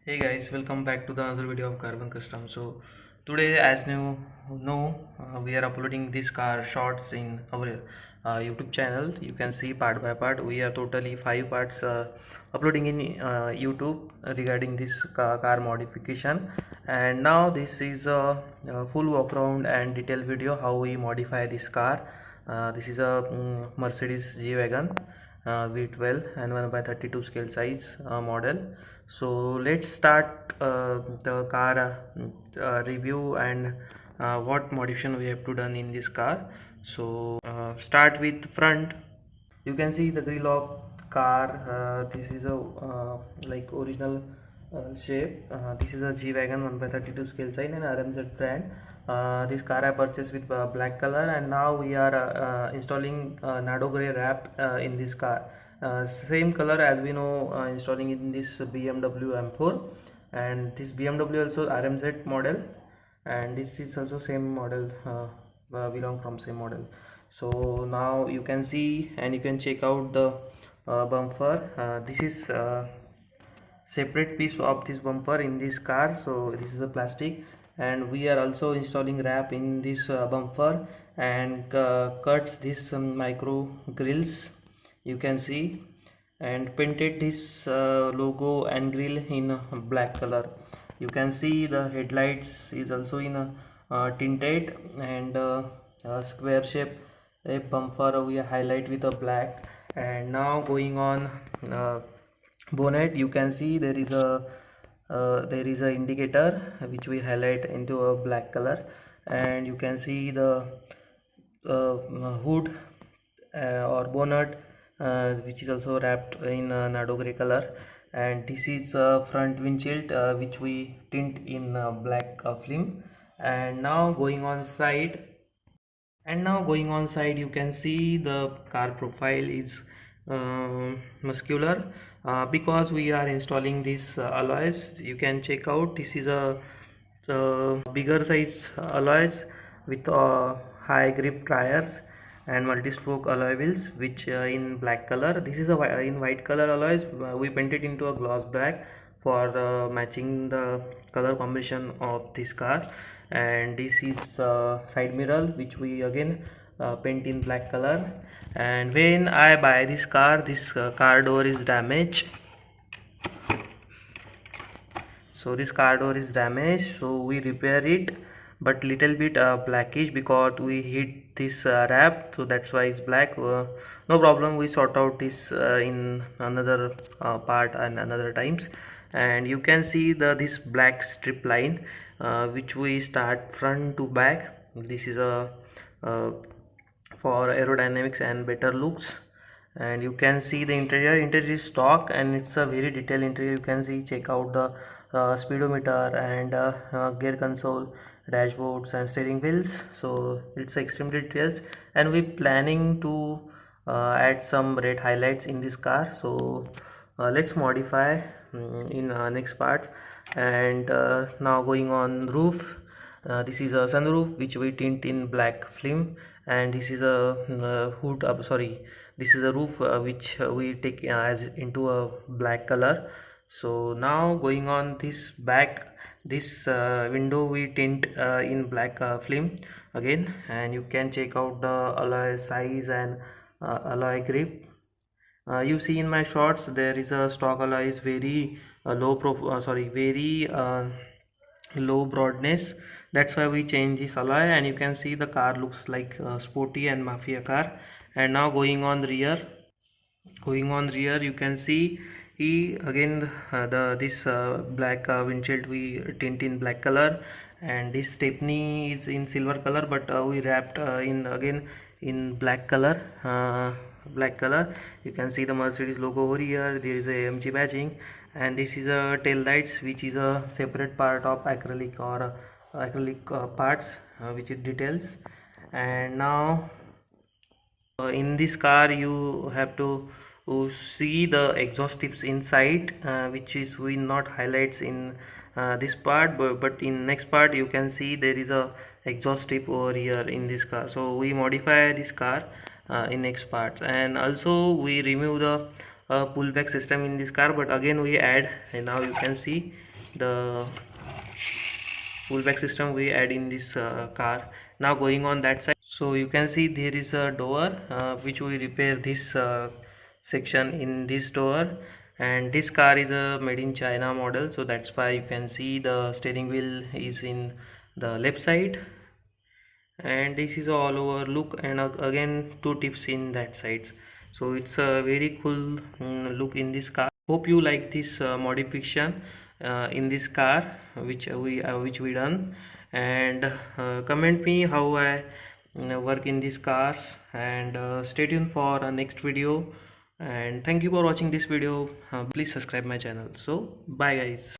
Hey guys, welcome back to the another video of Carbon Custom. So today, as you know, we are uploading this car shorts in our YouTube channel. You can see part by part. We are totally 5 parts uploading in YouTube regarding this car modification. And now this is a full walk around and detailed video how we modify this car. This is a Mercedes G-Wagon V12 and 1 by 32 scale size model. So let's start the car review and what modification we have to done in this car. So start with front. You can see the grill of car. This is a like original shape. This is a G-Wagon 1 by 32 scale size and RMZ brand. This car I purchased with black color, and now we are installing Nado Grey wrap in this car. Same color as we know installing in this BMW M4, and this BMW also RMZ model, and this is also same model, belong from same model. So now you can see and you can check out the bumper. This is separate piece of this bumper in this car, so this is a plastic, and we are also installing wrap in this bumper and cuts this micro grills, you can see, and painted this logo and grill in black color. You can see the headlights is also in tinted, and a square shape a bumper we highlight with a black. And now going on bonnet, you can see there is a indicator which we highlight into a black color, and you can see the hood or bonnet which is also wrapped in Nado Grey color. And this is front windshield which we tint in black film. And now going on side you can see the car profile is muscular because we are installing these alloys. You can check out, this is a bigger size alloys with high grip tires and multi-spoke alloy wheels, which in black color. This is a in white color alloys. We painted into a gloss black for matching the color combination of this car. And this is side mirror which we again paint in black color. And when I buy this car, this car door is damaged. So this car door is damaged, so we repair it, but little bit blackish because we hit this wrap, so that's why it's black. No problem, we sort out this in another part and another times. And you can see this black strip line which we start front to back. This is a for aerodynamics and better looks. And you can see the interior is stock, and it's a very detailed interior. You can see, check out the speedometer and gear console, dashboards and steering wheels. So it's extremely details, and we planning to add some red highlights in this car. So let's modify in next part. And now going on roof. This is a sunroof which we tint in black film, and this is a hood sorry, this is a roof which we take as into a black color. So now going on this back, this window we tint in black film again. And you can check out the alloy size and alloy grip. You see in my shots there is a stock alloy is very very low broadness. That's why we change this alloy, and you can see the car looks like sporty and mafia car. And now going on rear, you can see again the this black windshield we tint in black color, and this stepney is in silver color, but we wrapped in again in black color. You can see the Mercedes logo over here. There is a AMG badging, and this is a tail lights which is a separate part of acrylic or acrylic parts which it details. And now in this car you have to see the exhaust tips inside, which is we not highlights in this part, but in next part you can see there is a exhaust tip over here in this car. So we modify this car in next part. And also we remove the pullback system in this car, but again we add. And now you can see the full back system we add in this car. Now going on that side, so you can see there is a door which we repair this section in this door. And this car is a made in China model, so that's why you can see the steering wheel is in the left side, and this is all over look, and again two tips in that sides. So it's a very cool look in this car. Hope you like this modification in this car which we done. And comment me how I work in these cars, and stay tuned for a next video. And thank you for watching this video. Please subscribe my channel. So bye guys.